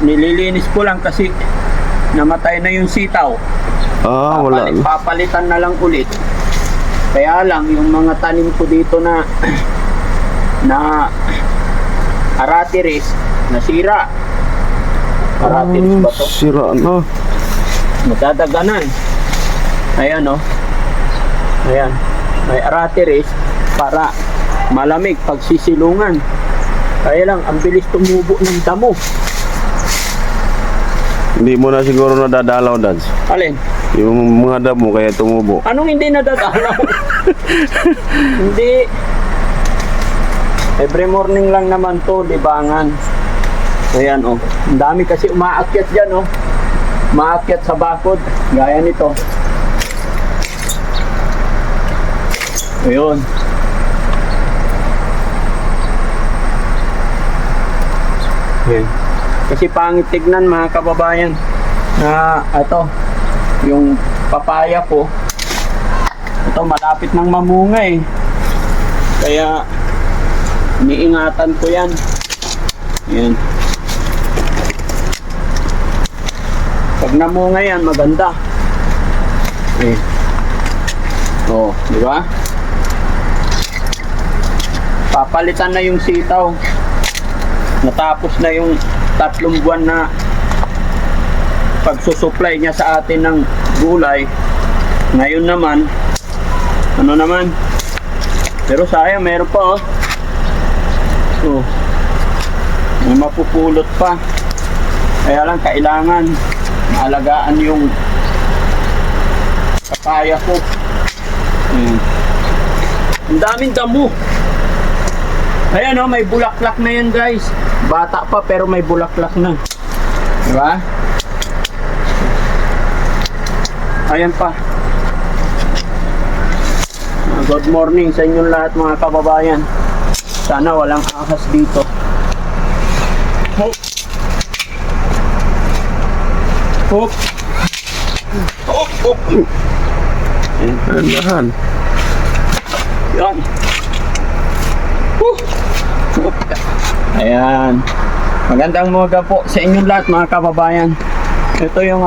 nililinis ko lang kasi namatay na yung sitaw. Wala na. Papalitan na lang ulit. Kaya lang yung mga tanim ko dito na aratiris nasira. Aratiris ba to? Sira na. Madadaganan. Ayan o. Ayan. May aratiris para malamig pag sisilungan. Kaya lang, ang bilis tumubo ng damo. Hindi mo na siguro nadadalaw, Dads. Alin? Yung mga damo kaya tumubo. Anong hindi nadadalaw? Hindi. Every morning lang naman to, libangan. Ayan o. Ang dami kasi umaakyat dyan o. Umaakyat sa bakod. Gaya nito. Ayun. Ayan. Kasi pangit tignan mga kababayan na ito yung papaya ko, ito malapit ng mamunga eh, kaya iniingatan ko yan. Ayan. Pag namunga yan maganda eh. Oh, di ba? Papalitan na yung sitaw. Natapos na yung 3 buwan na pagsusupply niya sa atin ng gulay. Ngayon naman, ano naman? Pero sayang, meron pa oh. So, may mapupulot pa. Kaya lang kailangan maalagaan yung papaya ko. Ang daming damo. Ayan oh, may bulaklak na yan guys. Bata pa pero may bulaklak na. Diba? Ayan pa. Good morning sa inyong lahat mga kababayan. Sana walang ahas dito. Hop. Hop. Hop. Hop. Dahan. Yan. Ayan. Magandang umaga po sa inyong lahat mga kababayan. Ito yung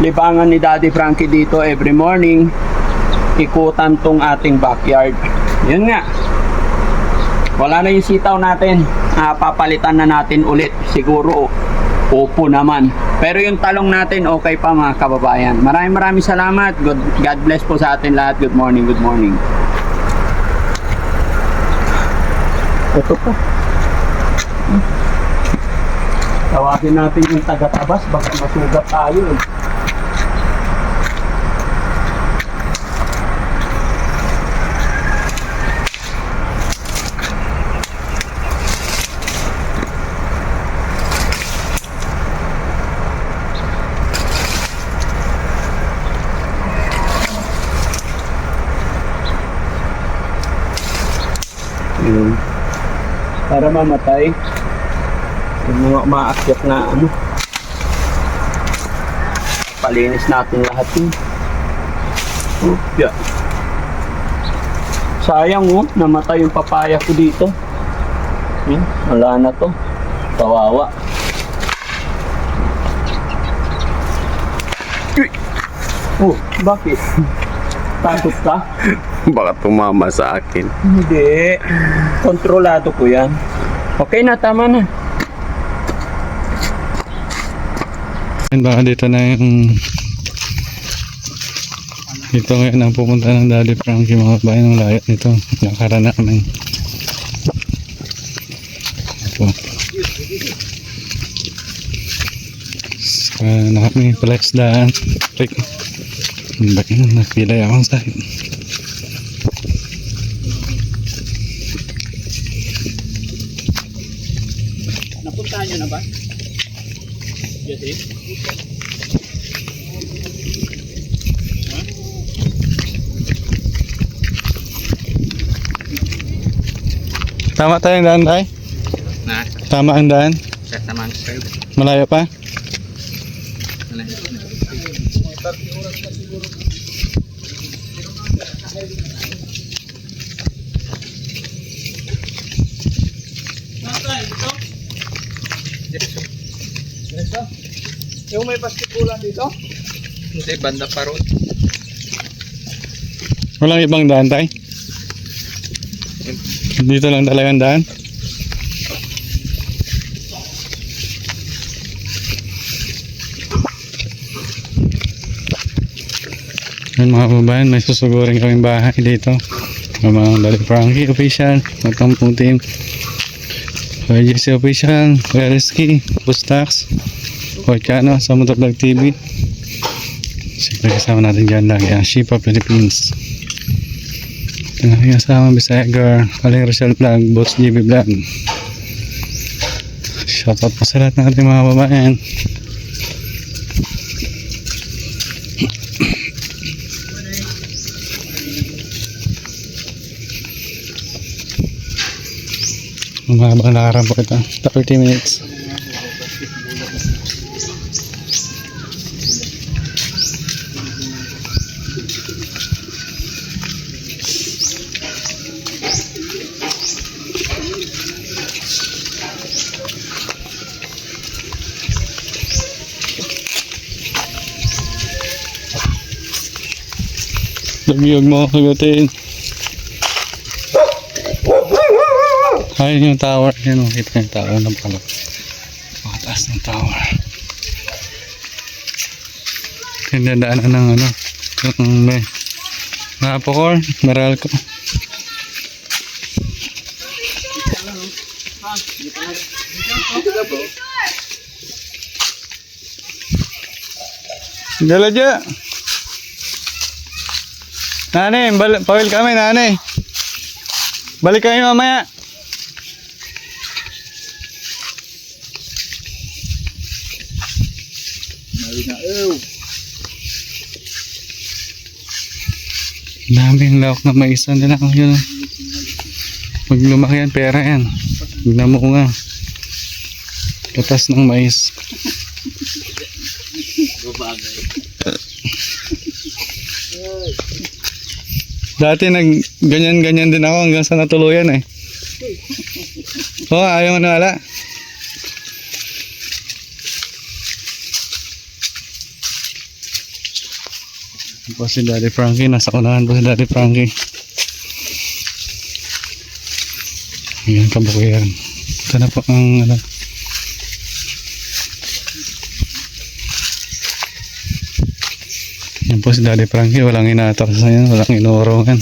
libangan ni Daddy Frankie dito every morning. Ikutan tong ating backyard. Yun nga. Wala na yung sitaw natin. Papalitan na natin ulit. Siguro opo naman. Pero yung talong natin okay pa mga kababayan. Maraming salamat. God bless po sa atin lahat. Good morning, good morning. Ito po. Tawagin natin yung taga-tabas. Baka masugat tayo eh. Para mamatay yung mga umaakyat na palinis natin lahat yun. Yeah. Sayang namatay yung papaya ko dito. Wala na to, kawawa. Bakit? Takot ka? Baka tumama sa akin. Hindi. Kontrolado ko yan. Okay na, tama na. Baka dito na yung dito ngayon ang pupunta ng Daddy Frankie mga bayan ng layo nito. Nakarana naman. Ito. Na kami pala isdaan. Bakit nagpilay akong sahit. Napuntahan nyo na ba? Yes, eh? Tama tayong daan tayo? Nah, Tama ang daan? saya sama saya. Malayo pa? Ito. Yung may basketbulan dito? Hindi, banda pa ron. Walang ibang daan, tay? Dito lang talagang daan? Yan mga kababayan, may susugurin kaming bahay dito. Ang mga Daddy Frankie official, magkampong team. YGC official, Reski, Bustax, Orchano, sa Motovlog TV. Siyempre kasama natin dyan lagi ang Shipa Philippines. Ito na kasama Bisaya Girl, Aling Rochelle Vlog, Boss GB Vlog. Shoutout po sa lahat ng ating mga babayan. Mahabang lakaran po ito, 30 minutes. Lagiyog mo kagutin. Ayun yung tower. Yan o, kita yung tower ng pala. Pakataas ng tower. Tinadaanan ng ano. Yung may napokor, meral ko. Dala dyan. Nanay, pawil kami nanay. Balik kayo mamaya. Daming lawak na mais nila ang yun. Pag lumaki yan, pera yan. Tignan mo nga. Katas ng mais. Dati ganyan-ganyan din ako hanggang sa natuluyan eh. Oh, ayaw mo na wala. Po si Daddy Frankie, nasa unahan po si Daddy Frankie. Ayan, kabukiran. Ito na po ang ano. Yan po si Daddy Frankie, walang inaatras na yan, walang inuurungan.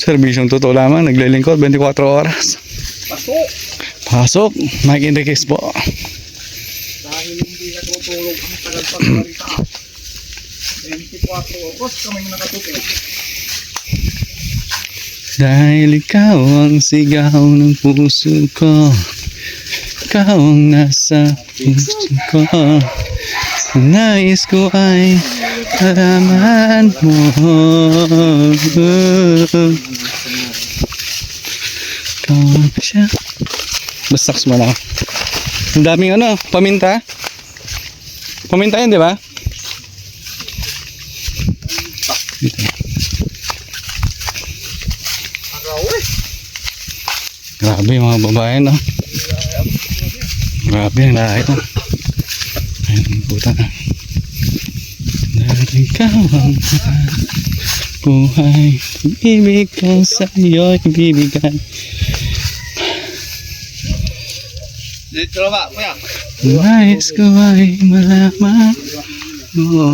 Serbisyong totoo lamang, naglilingkod 24 oras. Pasok! Pasok, Mike in the case po. Dahil hindi natutulog ang tagal pagkarita. 24 oras kami nakatutulog. Dahil ikaw ang sigaw ng puso ko, ikaw ang nasa puso ko. Nais ko ay malaman mo. Ikaw ang siya. Bastaks mo lang. Ang daming ano, paminta. Paminta yan, di ba? Dito. Grabe yung mga babae, no? Grabe ang lahat ito. Ayun ang puta na. Dahil ikaw ang buhay, pag-ibig ko sa'yo ibibigay. Dito ba, kuya? Nais ko ay malaman mo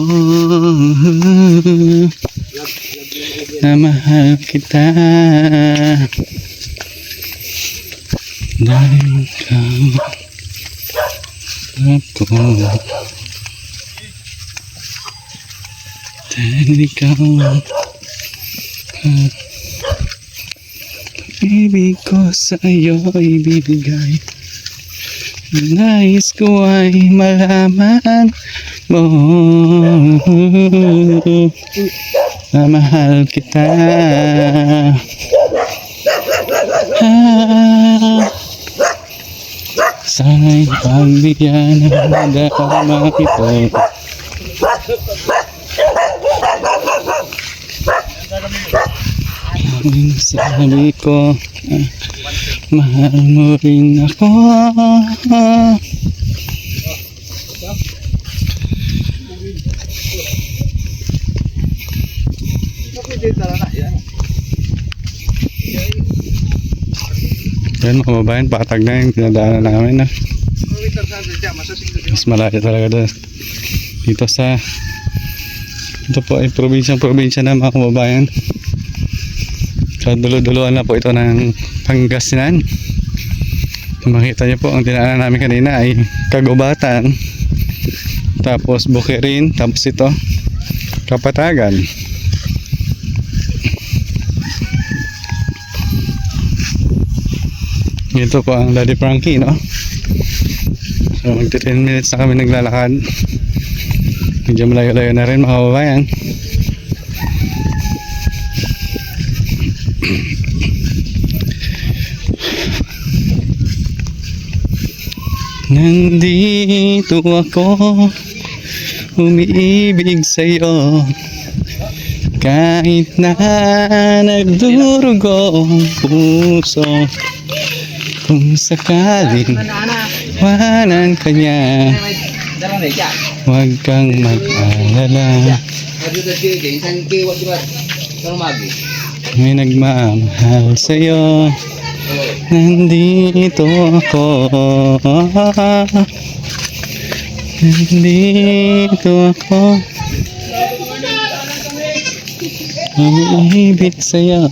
na mahal kita. Dahil ikaw ako. Dahil ikaw ibig ko sa'yo ibibigay. Nais ko ay malaman mo na mahal kita. Sana'y pagbigyan ng dama ito. Ang sabi ko, mahal mo rin ako. Yan mga kababayan, patag na yung dinadaanan namin na. Mas malayo talaga doon. Dito sa ito po ay probinsya na mga kababayan. So dulo-duluan na po ito ng Pangasinan. Makita niyo po ang dinaanan namin kanina ay Kagubatan, tapos Bukirin, tapos ito Kapatagan. Ito po ang Daddy Frankie, no? So mag 10 minutes na kami naglalakad. Medyo malayo-layo na rin mga kababayan. Nandito ako, umiibig sa'yo, kahit na nagdurugo ang puso. Kung sakaling wanan ka niya, huwag kang mag-alala, may nagmamahal sa'yo. Nandito ako, nandito ako, umiibig sa'yo.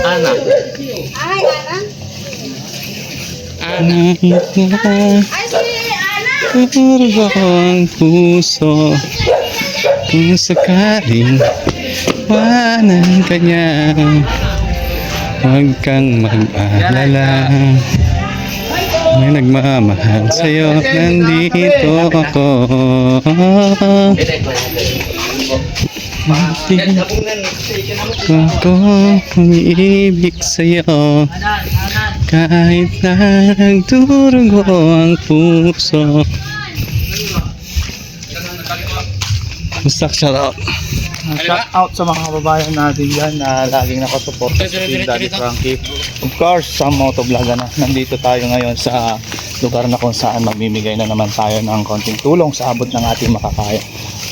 Ana. Ay, Ana. Kahit na Ay, si Ana. turgo ang puso, kung sakaling wanan ka niya, huwag kang mag-alala, may nagmamahal sa'yo. Nandito ako, nandito ako, umiibig sa'yo, kahit na nagdurugo ang puso. Mustak, shout out. Shout out sa mga kababayan natin dyan na laging nakasuporta sa Team Daddy Frankie. Of course, sa motovlog na. Nandito tayo ngayon sa lugar na kung saan mamimigay na naman tayo ng konting tulong sa abot ng ating makakaya.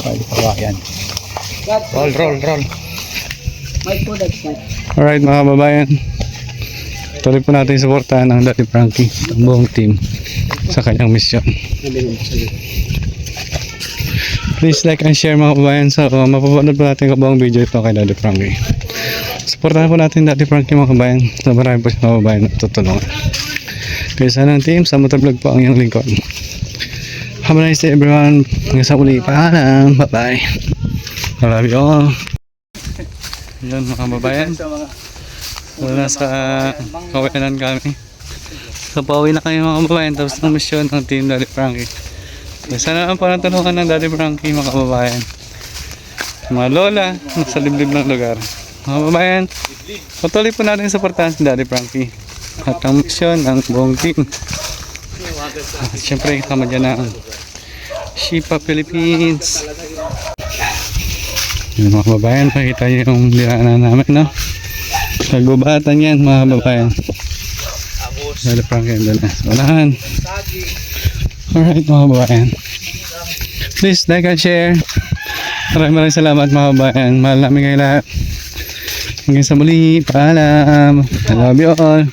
Kababayan. Roll. Alright mga kababayan, tuloy po natin suportahan ang Daddy Frankie, ang buong team sa kanyang misyon. Please like and share mga kababayan. So mapapanood po natin kabuang video ito kay Daddy Frankie. Suportahan po natin Daddy Frankie mga kababayan. So marami po mga kababayan na tutulungan. Kaya sana ng team sa motovlog po ang iyong lingkod. Have a nice day everyone. Hanggang sa uli. Paalam. Bye bye. I love you all. Yan mga kababayan. Wala sa kawalan kami. So pauwi na kayo mga kababayan. Tapos ng misyon ng team Daddy Frankie. So, sana ang panatulungan ng Daddy Frankie mga kababayan. Mga lola sa liblib ng lugar. Mga kababayan, patuloy po natin suportahan si Daddy Frankie at ang misyon ng buong team. At syempre kasama dyan ang Shipa Philippines. Yung mga kababayan, pakita nyo yung dinaanan namin, no? Kagubatan yan mga kababayan. Daddy Frankie doon na. Unahan. Alright mga kababayan, please like and share. Maraming salamat mga kababayan. Mahal namin kayo lahat. Hanggang sa muli, paalam. I love you all.